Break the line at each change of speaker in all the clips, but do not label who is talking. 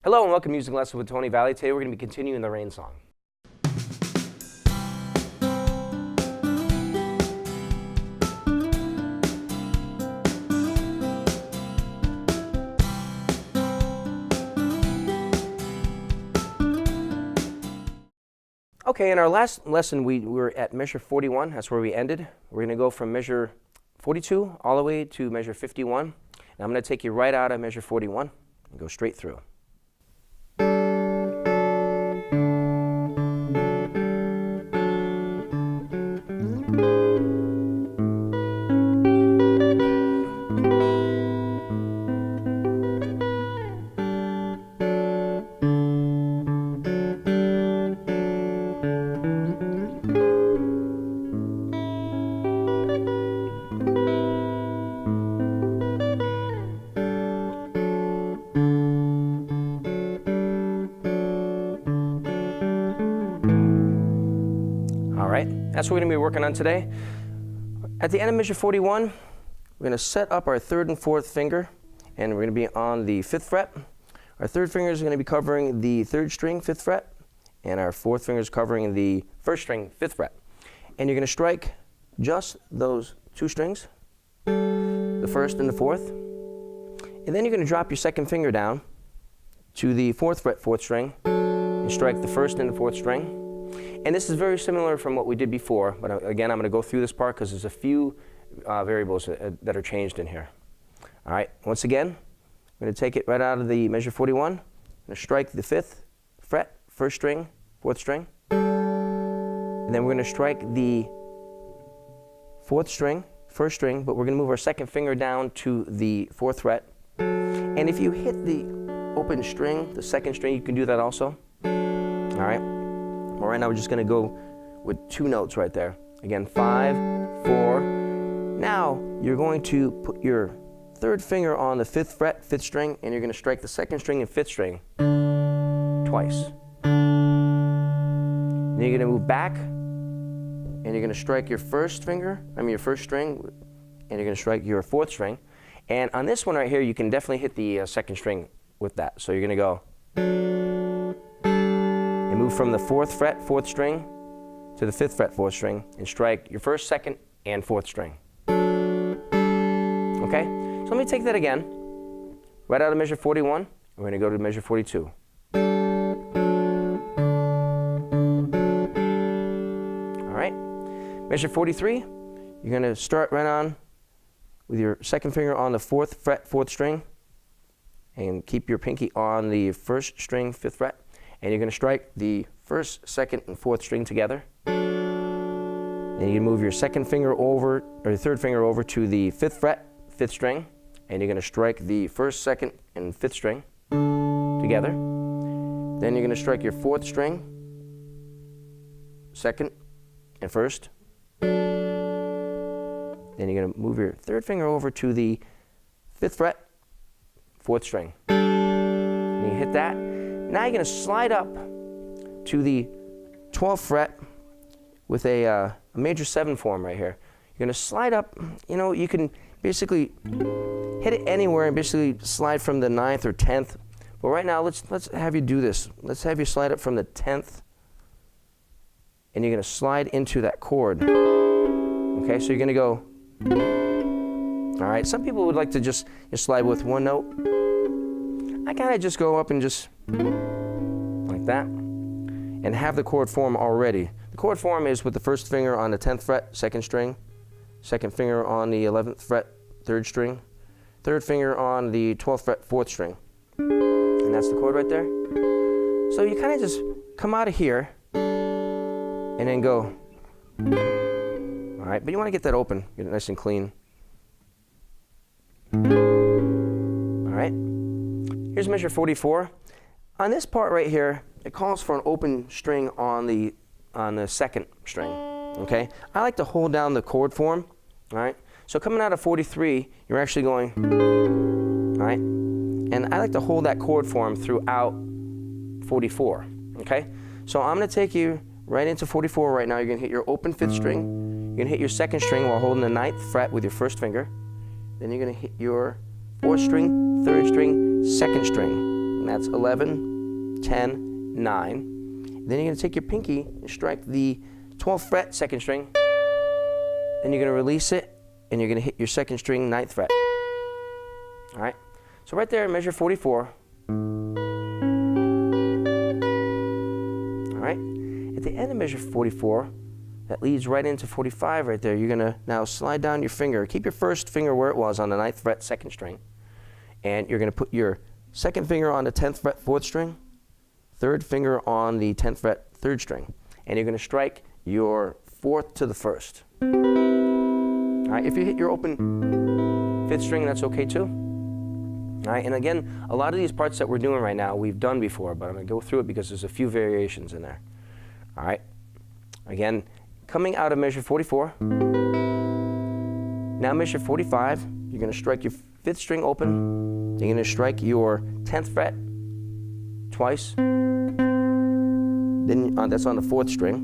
Hello and welcome to Music Lesson with Tony Valley. Today we're going to be continuing the Rain Song. Okay, in our last lesson we were at measure 41. That's where we ended. We're going to go from measure 42 all the way to measure 51. And I'm going to take you right out of measure 41 and go straight through. That's what we're going to be working on today. At the end of measure 41, we're going to set up our third and fourth finger, and we're going to be on the 5th fret. Our third finger is going to be covering the 3rd string, 5th fret, and our 4th finger is covering the 1st string, 5th fret. And you're going to strike just those 2 strings, the 1st and the 4th. And then you're going to drop your 2nd finger down to the 4th fret, 4th string, and strike the 1st and the 4th string. And this is very similar from what we did before, but again, I'm going to go through this part because there's a few variables that are changed in here. All right, once again, I'm going to take it right out of the measure 41. I'm going to strike the 5th fret, 1st string, 4th string. And then we're going to strike the 4th string, 1st string, but we're going to move our 2nd finger down to the 4th fret. And if you hit the open string, the 2nd string, you can do that also. All right. Well, right now we're just going to go with 2 notes right there. Again, 5, 4. Now you're going to put your 3rd finger on the 5th fret, 5th string, and you're going to strike the 2nd string and 5th string twice. Then you're going to move back, and you're going to strike your 1st string, and you're going to strike your 4th string. And on this one right here, you can definitely hit the 2nd string with that. So you're going to go. Move from the 4th fret, 4th string, to the 5th fret, 4th string, and strike your 1st, 2nd, and 4th string. Okay? So let me take that again. Right out of measure 41, we're going to go to measure 42. All right? Measure 43, you're going to start right on with your 2nd finger on the 4th fret, 4th string, and keep your pinky on the 1st string, 5th fret. And you're going to strike the 1st, 2nd, and 4th string together. Then you move your 2nd finger over, or your 3rd finger over to the 5th fret, 5th string, and you're going to strike the 1st, 2nd, and 5th string together. Then you're going to strike your 4th string, 2nd, and 1st. Then you're going to move your 3rd finger over to the 5th fret, 4th string. And you hit that. Now you're going to slide up to the 12th fret with a major 7 form right here. You're going to slide up, you can basically hit it anywhere and basically slide from the 9th or 10th. But right now, let's have you do this. Let's have you slide up from the 10th, and you're going to slide into that chord. Okay, so you're going to go. All right, some people would like to just slide with 1 note. I kind of just go up and just like that and have the chord form already. The chord form is with the 1st finger on the 10th fret, 2nd string, 2nd finger on the 11th fret, 3rd string, 3rd finger on the 12th fret, 4th string. And that's the chord right there. So you kind of just come out of here and then go. All right, but you want to get that open, get it nice and clean. All right. Here's measure 44. On this part right here, it calls for an open string on the 2nd string. Okay? I like to hold down the chord form. All right? So coming out of 43, you're actually going. All right? And I like to hold that chord form throughout 44. Okay? So I'm going to take you right into 44 right now. You're going to hit your open 5th string. You're going to hit your 2nd string while holding the 9th fret with your 1st finger. Then you're going to hit your 4th string, 3rd string, 2nd string. and that's 11, 10, 9. Then you're going to take your pinky and strike the 12th fret, 2nd string. Then you're going to release it, and you're going to hit your 2nd string, 9th fret. All right? So right there, measure 44. All right? At the end of measure 44, that leads right into 45 right there. You're going to now slide down your finger. Keep your first finger where it was on the 9th fret, 2nd string. And you're going to put your 2nd finger on the 10th fret, 4th string. 3rd finger on the 10th fret, 3rd string. And you're going to strike your 4th to the 1st. All right, if you hit your open 5th string, that's okay too. All right, and again, a lot of these parts that we're doing right now, we've done before, but I'm going to go through it because there's a few variations in there. All right, again, coming out of measure 44, now measure 45, you're going to strike your 5th string open, you're going to strike your 10th fret twice, then that's on the 4th string,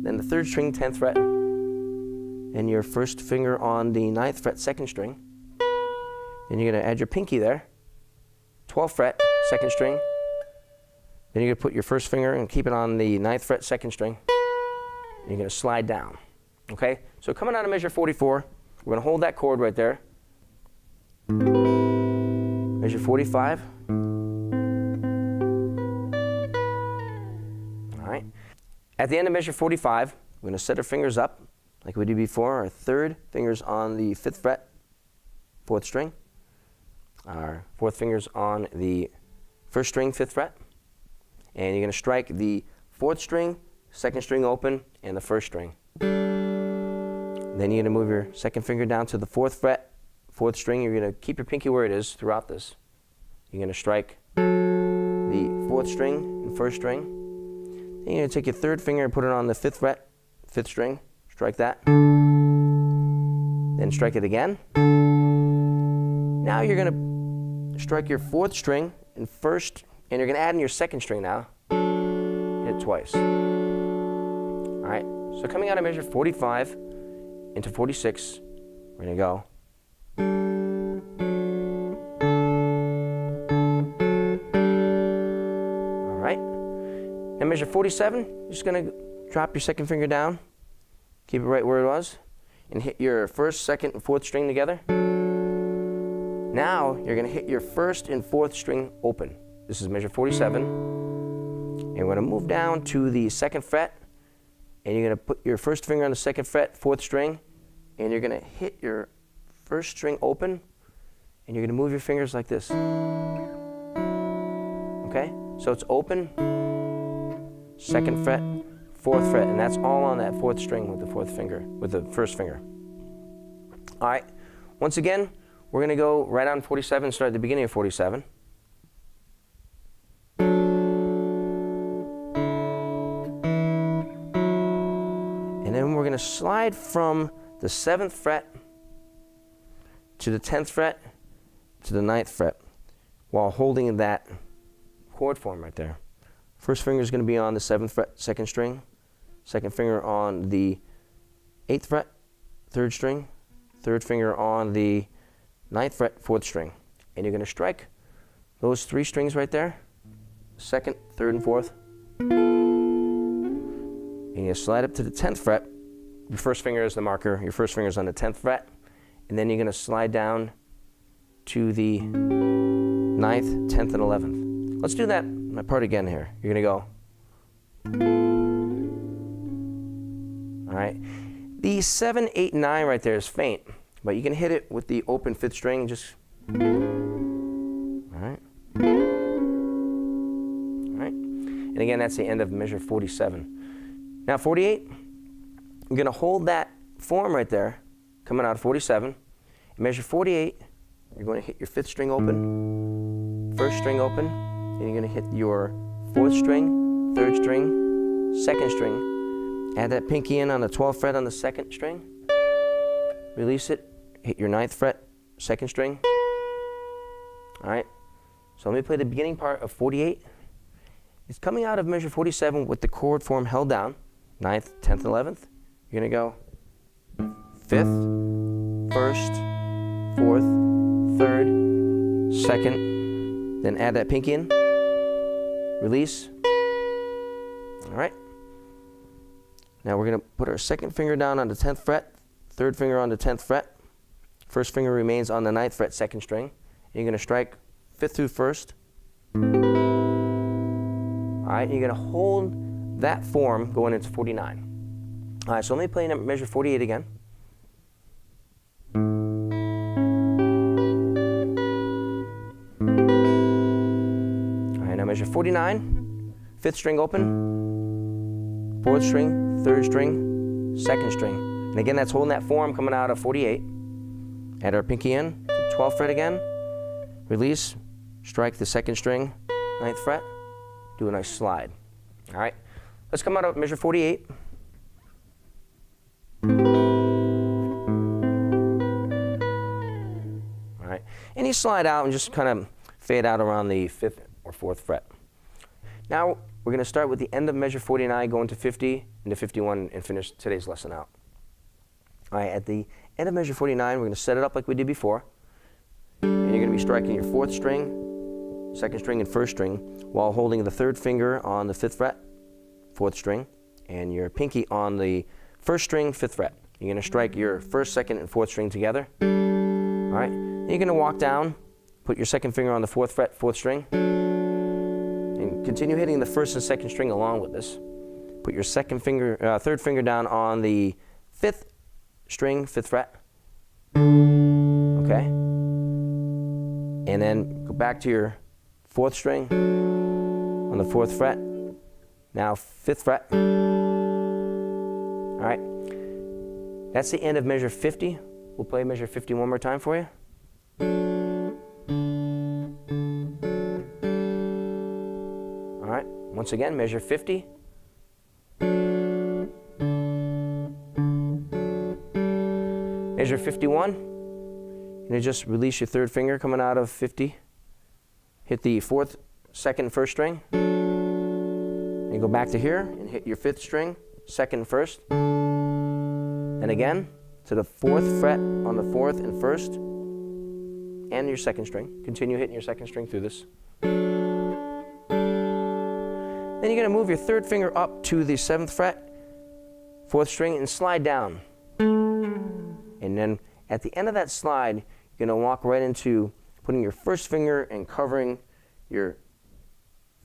then the 3rd string, 10th fret, and your 1st finger on the 9th fret, 2nd string. Then you're going to add your pinky there, 12th fret, 2nd string. Then you're going to put your 1st finger and keep it on the 9th fret, 2nd string. And you're going to slide down. Okay? So coming out of measure 44, we're going to hold that chord right there. Measure 45. At the end of measure 45, we're going to set our fingers up like we did before. Our 3rd finger's on the 5th fret, 4th string. Our 4th finger's on the 1st string, 5th fret. And you're going to strike the 4th string, 2nd string open, and the 1st string. Then you're going to move your 2nd finger down to the 4th fret, 4th string. You're going to keep your pinky where it is throughout this. You're going to strike the 4th string and 1st string. Then you're going to take your 3rd finger and put it on the 5th fret, 5th string, strike that. Then strike it again. Now you're going to strike your 4th string and 1st, and you're going to add in your 2nd string now. Hit it twice. All right, so coming out of measure 45 into 46, we're going to go. And measure 47, you're just going to drop your 2nd finger down, keep it right where it was, and hit your 1st, 2nd, and 4th string together. Now you're going to hit your 1st and 4th string open. This is measure 47. And we're going to move down to the 2nd fret, and you're going to put your 1st finger on the 2nd fret, 4th string, and you're going to hit your 1st string open, and you're going to move your fingers like this. Okay? So it's open, 2nd fret, 4th fret, and that's all on that 4th string with the 4th finger, with the 1st finger. All right, once again, we're going to go right on 47 and start at the beginning of 47. And then we're going to slide from the 7th fret to the 10th fret to the 9th fret while holding that chord form right there. 1st finger is going to be on the 7th fret, 2nd string. 2nd finger on the 8th fret, 3rd string. 3rd finger on the 9th fret, 4th string. And you're going to strike those 3 strings right there, 2nd, 3rd, and 4th. And you slide up to the 10th fret. Your 1st finger is the marker. Your 1st finger is on the 10th fret. And then you're going to slide down to the 9th, 10th, and 11th. Let's do that my part again here. You're going to go. All right. The 7, 8, 9 right there is faint, but you can hit it with the open 5th string and just. All right. All right. And again, that's the end of measure 47. Now 48, you're going to hold that form right there, coming out of 47. In measure 48, you're going to hit your 5th string open, 1st string open. Then you're going to hit your 4th string, 3rd string, 2nd string. Add that pinky in on the 12th fret on the 2nd string. Release it. Hit your 9th fret, 2nd string. All right. So let me play the beginning part of 48. It's coming out of measure 47 with the chord form held down, 9th, 10th, and 11th. You're going to go 5th, 1st, 4th, 3rd, 2nd. Then add that pinky in. release. All right. Now we're going to put our second finger down on the 10th fret, third finger on the 10th fret. First finger remains on the 9th fret, second string. You're going to strike 5th through 1st. All right, you're going to hold that form going into 49. All right, so let me play measure 48 again. All right, now measure 49, 5th string open, 4th string, 3rd string, 2nd string. And again, that's holding that form coming out of 48. Add our pinky in to 12th fret again, release, strike the 2nd string, 9th fret, do a nice slide. All right, let's come out of measure 48. All right, and you slide out and just kind of fade out around the 5th or 4th fret. Now we're going to start with the end of measure 49, go into 50, into 51, and finish today's lesson out. All right, at the end of measure 49, we're going to set it up like we did before. And you're going to be striking your 4th string, 2nd string, and 1st string while holding the 3rd finger on the 5th fret, 4th string, and your pinky on the 1st string, 5th fret. You're going to strike your 1st, 2nd, and 4th string together. All right, then you're going to walk down, put your 2nd finger on the 4th fret, 4th string, and continue hitting the 1st and 2nd string along with this. Put your 3rd finger down on the 5th string, 5th fret. Okay? And then go back to your 4th string on the 4th fret. Now 5th fret. All right. That's the end of measure 50. We'll play measure 50 one more time for you. All right. Once again, measure 50. Measure 51. And then just release your 3rd finger coming out of 50. Hit the 4th, 2nd, 1st string. And you go back to here and hit your 5th string, 2nd, 1st. And again to the 4th fret on the 4th and 1st. And your 2nd string. Continue hitting your 2nd string through this. Then you're going to move your 3rd finger up to the 7th fret, 4th string, and slide down. And then at the end of that slide, you're going to walk right into putting your 1st finger and covering your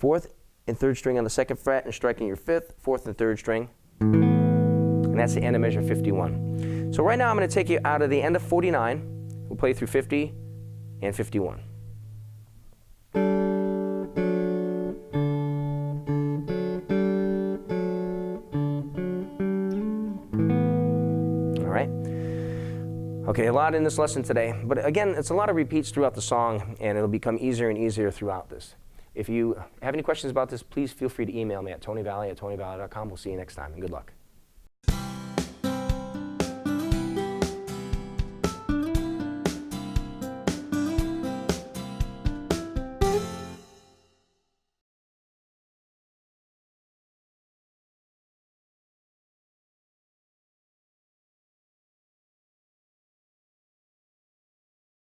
4th and 3rd string on the 2nd fret and striking your 5th, 4th, and 3rd string. And that's the end of measure 51. So right now I'm going to take you out of the end of 49. We'll play through 50 and 51. Okay, a lot in this lesson today, but again, it's a lot of repeats throughout the song, and it'll become easier and easier throughout this. If you have any questions about this, please feel free to email me at tonyvalley@tonyvalley.com. We'll see you next time, and good luck.